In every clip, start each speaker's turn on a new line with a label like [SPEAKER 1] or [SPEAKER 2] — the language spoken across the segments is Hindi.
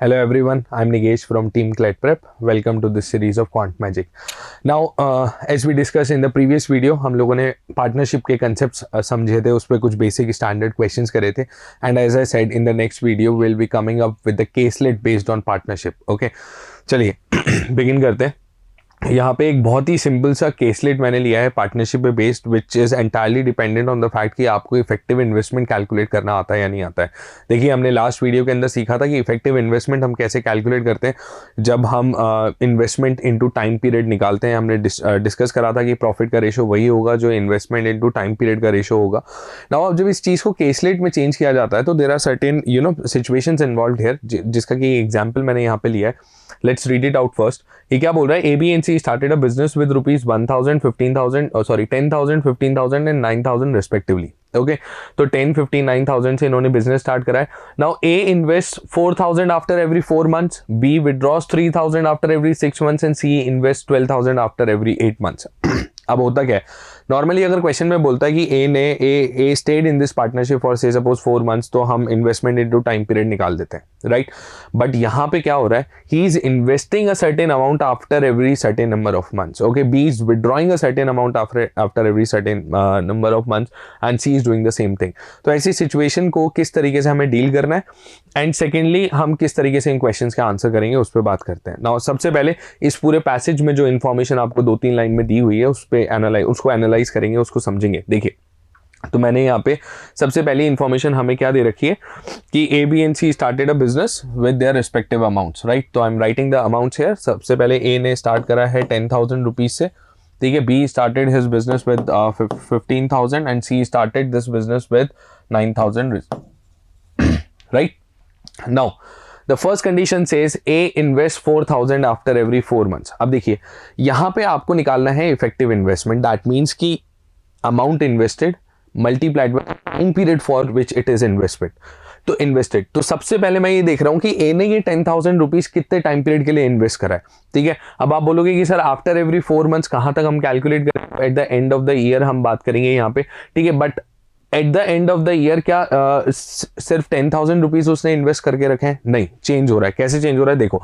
[SPEAKER 1] Hello everyone, I'm Nigesh from Team Clet Prep. Welcome to this series of Quant Magic. Now, as we discussed in the previous video, हम लोगों ने पार्टनरशिप के concepts समझे थे, उस पर कुछ basic standard questions करे थे. And as I said, in the next video, we'll be coming up with the caselet based on partnership. Okay, चलिए begin करते हैं. यहाँ पे एक बहुत ही सिंपल सा केसलेट मैंने लिया है पार्टनरशिप पे based, which is entirely dependent on the fact कि आपको इफेक्टिव इन्वेस्टमेंट कैलकुलेट करना आता है या नहीं आता है. देखिए, हमने लास्ट वीडियो के अंदर सीखा था कि इफेक्टिव इन्वेस्टमेंट हम कैसे कैलकुलेट करते हैं जब हम इन्वेस्टमेंट इनटू टाइम पीरियड निकालते हैं. हमने डिस्कस करा था कि प्रॉफिट का रेशो वही होगा जो इन्वेस्टमेंट इनटू टाइम पीरियड का रेशो होगा. नाउ अब जब इस चीज़ को केसलेट में चेंज किया जाता है तो there are certain situations involved here, जिसका कि एग्जाम्पल मैंने यहाँ पे लिया है. Let's read it out first. ये क्या बोल रहा है? AB and C started a business with rupees 10,000, 15,000, 10,000, 15,000 and 9,000 respectively. Okay, तो 10, 15, 9,000 से इन्होंने बिजनेस स्टार्ट करा है. Now A invest 4,000 after every 4 months, B withdraws 3,000 after every 6 months and C invest 12,000 after every 8 months. अब होता क्या है, नॉर्मली अगर क्वेश्चन में बोलता है कि A stayed in this partnership for say suppose 4 months, तो हम इन्वेस्टमेंट इनटू टाइम पीरियड निकाल देते हैं, राइट. बट यहाँ पे क्या हो रहा है, he is investing a certain amount after every certain number of months. Okay, B is withdrawing a certain amount after every certain number of months and C is doing the same thing. तो ऐसी सिचुएशन को किस तरीके से हमें डील करना है, एंड सेकेंडली हम किस तरीके से इन क्वेश्चन के आंसर करेंगे उस पर बात करते हैं. नाउ सबसे पहले इस पूरे पैसेज में जो इन्फॉर्मेशन आपको 2-3 लाइन में दी हुई है उसको एनालाइज करेंगे, उसको समझेंगे. देखिए, तो मैंने यहाँ पे सबसे पहली इंफॉर्मेशन हमें क्या दे रखी है कि AB and C started a business with their respective amounts, right. तो I am writing the amounts here. सबसे पहले A ने स्टार्ट करा है 10,000 रुपीज से, ठीक है. B started his business with 15,000 and C started this business with 9,000, right. Now the first condition says A invest 4,000 after every 4 months. अब देखिए, यहाँ पे आपको निकालना है इफेक्टिव इन्वेस्टमेंट. दैट मीन्स कि amount invested multiplied by time period for which it is invested. तो सबसे पहले मैं ये देख रहा हूँ कि A ने ये 10,000 रुपीज कितने टाइम पीरियड के लिए इन्वेस्ट करा है, ठीक है. अब आप बोलोगे कि सर आफ्टर एवरी 4 months कहाँ तक हम कैलकुलेट करें? Eight the end of the year हम बात करेंगे यहाँ पे, ठीक है. But at the end of the year क्या सिर्फ 10,000 रुपीज उसने इन्वेस्ट करके रखे हैं? नहीं, चेंज हो रहा है. कैसे चेंज हो रहा है? देखो,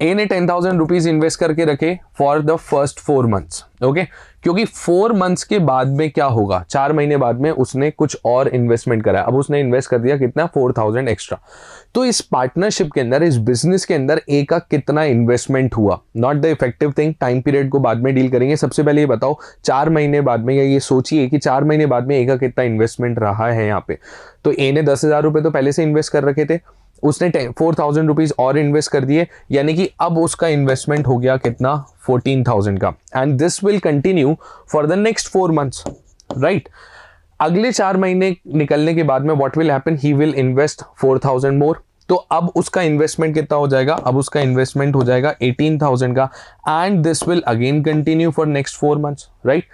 [SPEAKER 1] A ने 10,000 रुपीज इन्वेस्ट करके रखे for the first 4 months, okay. क्योंकि 4 months के बाद में क्या होगा, 4 महीने बाद में उसने कुछ और इन्वेस्टमेंट करा. अब उसने इन्वेस्ट कर दिया कितना? 4,000 एक्स्ट्रा. तो इस पार्टनरशिप के अंदर, इस बिजनेस के अंदर A का कितना इन्वेस्टमेंट हुआ, not the effective thing. Time period को बाद में डील करेंगे. सबसे पहले ये बताओ 4 महीने बाद में, या ये सोचिए कि 4 महीने बाद में A का कितना इन्वेस्टमेंट रहा है यहाँ पे. तो A ने 10,000 रुपये तो पहले से इन्वेस्ट कर रखे थे, उसने 4,000 रुपीज और इन्वेस्ट कर दिए, यानी कि अब उसका इन्वेस्टमेंट हो गया कितना? 14,000 का. And this will continue for the next 4 months, right. अगले 4 महीने निकलने के बाद में what will happen, he will invest 4,000 मोर. तो अब उसका इन्वेस्टमेंट कितना हो जाएगा? अब उसका इन्वेस्टमेंट हो जाएगा 18,000 का. And this will again continue for next 4 months, right.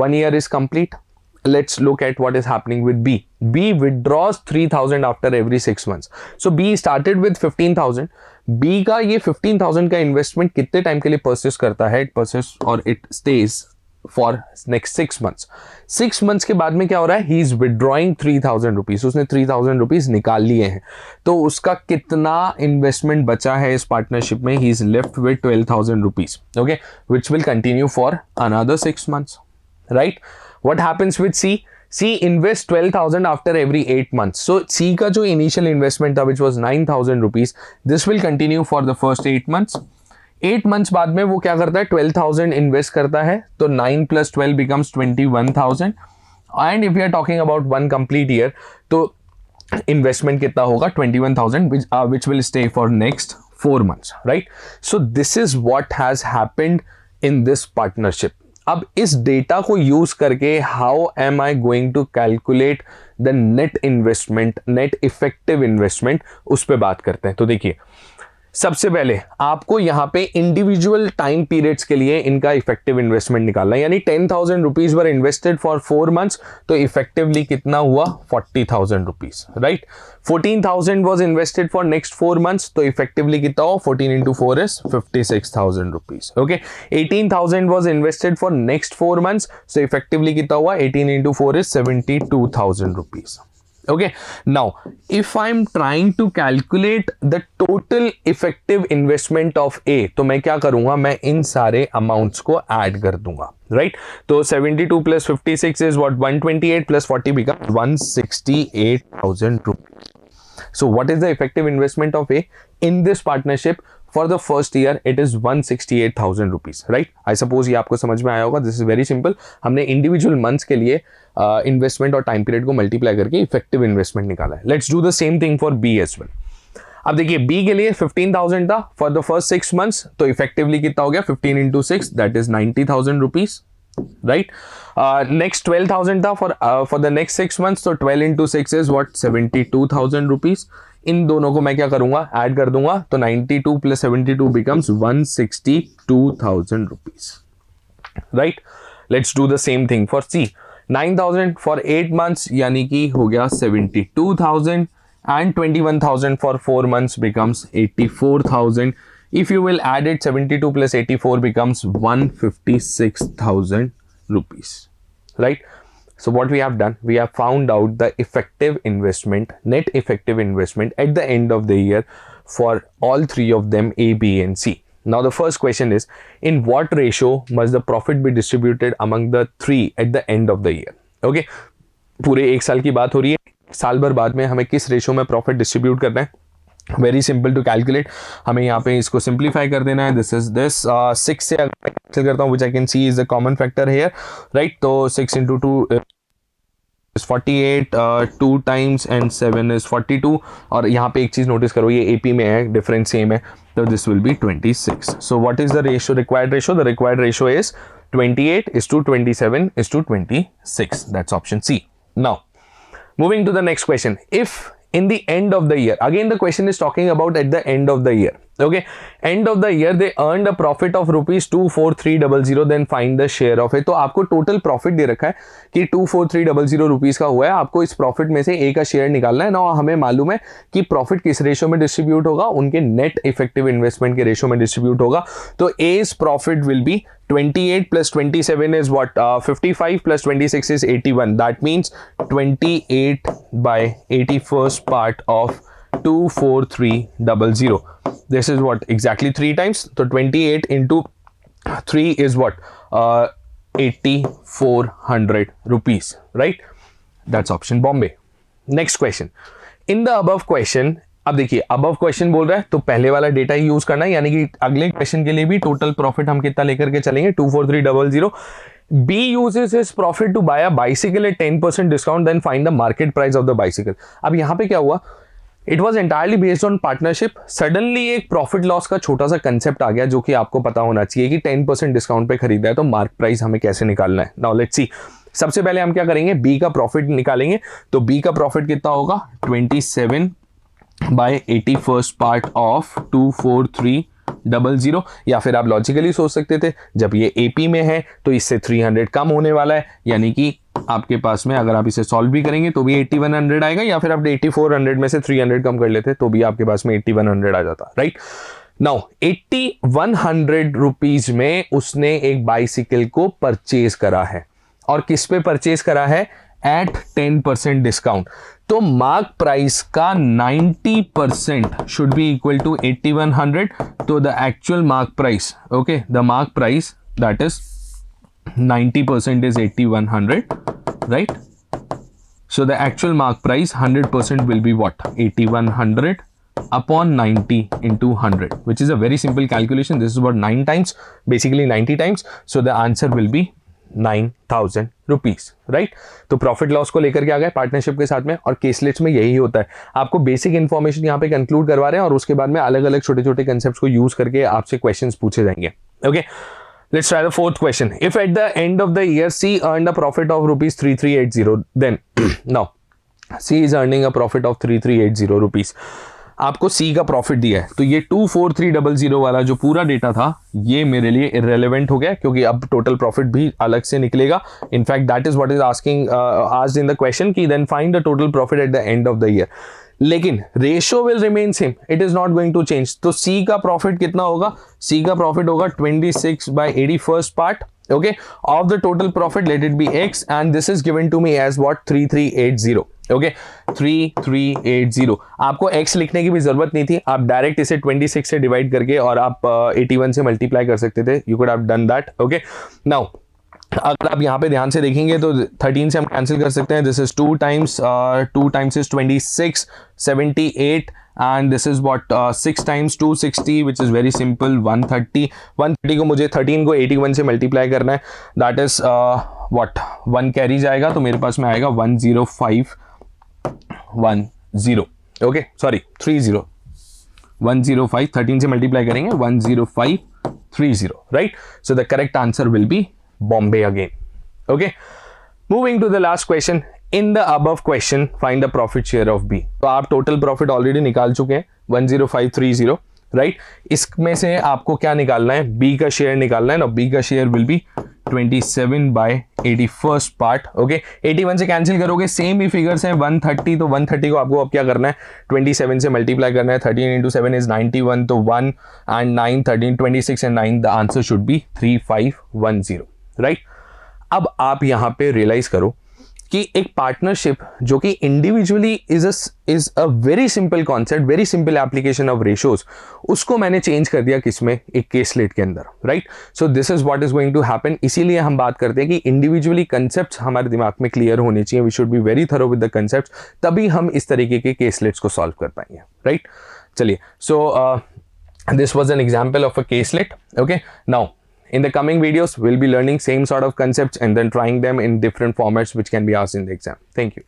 [SPEAKER 1] 1 year is complete. Let's look at what is happening with B. B withdraws 3,000 after every 6 months. So B started with 15,000. B का ये 15,000 का इन्वेस्टमेंट कितने टाइम के लिए परसिस्ट करता है? इट परसिस्ट और it stage for next 6 months. 6 months के बाद में क्या हो रहा है? He is withdrawing 3,000 rupees. उसने 3,000 रुपीज निकाल लिए हैं. तो उसका कितना इन्वेस्टमेंट बचा है इस पार्टनरशिप में? He is left with 12,000 rupees, okay, which will continue for another 6 months, right. What happens with C? C invests 12,000 after every 8 months. So C का जो initial investment था, which was 9,000 rupees, this will continue for the first 8 months. 8 months बाद में वो क्या करता है? 12,000 invest करता है. तो 9 plus 12 becomes 21,000. And if we are talking about 1 complete year, तो investment कितना होगा? 21,000, which will stay for next 4 months, right? So this is what has happened in this partnership. अब इस डेटा को यूज करके how am I going to calculate the net investment, net effective investment, उस पर बात करते हैं. तो देखिए, सबसे पहले आपको यहाँ पे इंडिविजुअल टाइम पीरियड्स के लिए इनका इफेक्टिव इन्वेस्टमेंट निकालना है. यानी 10,000 rupees were invested for 4 months, तो इफेक्टिवली कितना हुआ? 40,000 rupees, right. 14,000 was invested for next 4 months, तो इफेक्टिवली कितना हो? 14 into 4 is 56,000 rupees, okay. 18,000 was invested for next 4 months, तो इफेक्टिवली कितना हुआ? 18 into 4 is 72,000 rupees, Okay, now if I'm trying to calculate the total effective investment of A, तो मैं क्या करूंगा, मैं इन सारे अमाउंट्स को ऐड कर दूंगा, राइट? तो 72 plus 56 is what, 128 plus 40 become 168,000 rupees. So what is the effective investment of A in this partnership? For the first year it is 168,000 rupees, right? I suppose ये आपको समझ में आया होगा. This is very simple. हमने इंडिविजुअल मंथ्स के लिए इन्वेस्टमेंट और टाइम पीरियड को मल्टीप्लाई करके इफेक्टिव इन्वेस्टमेंट निकाला है. Let's do the same thing for B as well. अब देखिए बी के लिए 15,000 था फॉर द फर्स्ट 6 मंथ्स, तो इफेक्टिवली कितना हो गया, 15 into 6 that is 90,000 rupees, right? Next 12,000 था फॉर द नेक्स्ट 6 मंथ्स, तो 12 इंटू 6 इज व्हाट, 72,000 रुपीज. इन दोनों को मैं क्या करूंगा, ऐड कर दूंगा, तो 92 plus 72 becomes 162,000 rupees, right? Let's do the same thing for C. 9,000 for 8 months यानी कि हो गया 72,000 and 21,000 for 4 months becomes 84,000. If you will add it, 72 plus 84 becomes 156,000 rupees, right? So what we have done, we have found out the effective investment, net effective investment at the end of the year for all three of them, A, B and C. Now the first question is, in what ratio must the profit be distributed among the three at the end of the year? Okay, पूरे एक साल की बात हो रही है, साल भर बाद में हमें किस रेशो में प्रॉफिट डिस्ट्रीब्यूट करना है. Very simple to calculate. हमें यहाँ पे इसको सिंप्लीफाई कर देना है. दिस इज दिस 6 से अगर मैं कैंसिल करता हूँ, which I can see is the common factor here, right? तो 6 into 2 is 48, 2 times and 7 is 42. और यहाँ पे एक चीज नोटिस करो, ये AP में है, डिफरेंस सेम है, तो this will be 26. So what is the ratio, required ratio? The required ratio is 28:27:26. That's option C. Now moving to the next question. If in the end of the year, again the question is talking about at the end of the year, okay, end of the year they earned a profit of rupees 24300, then find the share of it. तो आपको टोटल प्रॉफिट दे रखा है कि 24300 रुपीज का हुआ है, आपको इस प्रॉफिट में से ए का शेयर निकालना है ना. हमें मालूम है कि प्रॉफिट किस रेशो में डिस्ट्रीब्यूट होगा, उनके नेट इफेक्टिव इन्वेस्टमेंट के रेशो में डिस्ट्रीब्यूट होगा. तो ए's profit will be 28 plus 27 is what, 55 plus 26 is 81. That means 28 by 81st part of 24300. This is what, exactly 3 times. So 28 into 3 is what, 8,400 rupees, right? That's option Bombay. Next question. In the above question, अब देखिए अबव क्वेश्चन बोल रहा है तो पहले वाला डेटा ही यूज करना है, यानी कि अगले क्वेश्चन के लिए भी टोटल प्रॉफिट हम कितना लेकर के चलेंगे, 24300. B uses his profit to buy a bicycle at 10% discount, then find the market price of the bicycle. अब यहाँ पे क्या हुआ, it was entirely based on partnership. Suddenly एक प्रॉफिट लॉस का छोटा सा कंसेप्ट आ गया जो कि आपको पता होना चाहिए कि 10% डिस्काउंट पे खरीदा है तो मार्क प्राइस हमें कैसे निकालना है. Now let's see. सबसे पहले हम क्या करेंगे, बी का प्रॉफिट निकालेंगे. तो बी का प्रॉफिट कितना होगा, 27 by 81st part of 24300. या फिर आप लॉजिकली सोच सकते थे, जब ये AP में है तो इससे 300 कम होने वाला है, यानी कि आपके पास में अगर आप इसे सॉल्व भी करेंगे तो भी 8100 आएगा, या फिर आप 8400 में से 300 कम कर लेते तो भी आपके पास में 8100 आ जाता, राइट? नाउ 8100 रुपीज में उसने एक बाइसिकल को परचेज करा है, और किस पे परचेज करा है, एट 10% डिस्काउंट. तो मार्क प्राइस का 90% शुड बी इक्वल टू 8100. तो the actual mark price, okay, the mark price that is 90% is 8100, right? So the actual mark price 100% will be what, 8100 upon 90 into 100, which is a very simple calculation. This is about 9 times, basically 90 times. So the answer will be 9,000 rupees, right? तो प्रॉफिट लॉस को लेकर के आ गए पार्टनरशिप के साथ में, और केसलेट्स में यही होता है. आपको बेसिक इंफॉर्मेशन यहाँ पे कंक्लूड करवा रहे हैं और उसके बाद में अलग अलग छोटे छोटे कंसेप्ट्स को यूज करके आपसे क्वेश्चंस पूछे जाएंगे. Okay, let's try the fourth question. If at the end of the year C earned a profit of rupees 3380, then now C is earning a profit of 3380 rupees. आपको C का प्रॉफिट दिया है, तो ये 24300 वाला जो पूरा डेटा था ये मेरे लिए इररेलेवेंट हो गया, क्योंकि अब टोटल प्रॉफिट भी अलग से निकलेगा. In fact that is what is asked in the question कि then find the total profit at the end of the year. लेकिन ratio will remain same, it is not going to change. तो C का प्रॉफिट कितना होगा, C का प्रॉफिट होगा 26 by 81st part, okay, of the total profit. Let it be X, and this is given to me as what, 3380. Okay 3380। आपको x लिखने की भी जरूरत नहीं थी, आप डायरेक्ट इसे 26 से डिवाइड करके और आप 81 से मल्टीप्लाई कर सकते थे, you could have done that. Okay now अगर आप यहाँ पे ध्यान से देखेंगे तो 13 से हम कैंसिल कर सकते हैं, this is 2 times is 26, 78 and this is what 6 times 260 which is very simple 130 को मुझे 13 को 81 से मल्टीप्लाई करना है, दैट इज व्हाट 1 कैरी जाएगा तो मेरे पास में आएगा 10510। ओके सॉरी 30 105 13 से मल्टीप्लाई करेंगे 10530 right. So the correct answer will be Bombay again. Okay, moving to the last question. In the above question, find the profit share of B. तो आप total profit already निकाल चुके हैं 10530, right? इसमें से आपको क्या निकालना है, B का शेयर निकालना है ना। B का share will be 27/81 part. Okay 81 से कैंसिल करोगे, सेम ही फिगर्स हैं 130, तो 130 को आपको अब क्या करना है 27 से मल्टीप्लाई करना है, 13 into 7 is 91, तो 1 and 9 13 26 and 9 the answer should be 3510 right. अब आप यहां पे रियलाइज करो कि एक पार्टनरशिप जो कि individually is a very simple concept, very simple application of ratios, उसको मैंने चेंज कर दिया किसमें, एक केसलेट के अंदर, right. So this is what is going to happen. इसीलिए हम बात करते हैं कि इंडिविजुअली कंसेप्ट्स हमारे दिमाग में क्लियर होने चाहिए, we should be very thorough with the concepts, तभी हम इस तरीके के केसलेट्स को सॉल्व कर पाएंगे, राइट। चलिए सो this was an example of a caselet. Okay, now in the coming videos we'll be learning same sort of concepts and then trying them in different formats which can be asked in the exam. Thank you.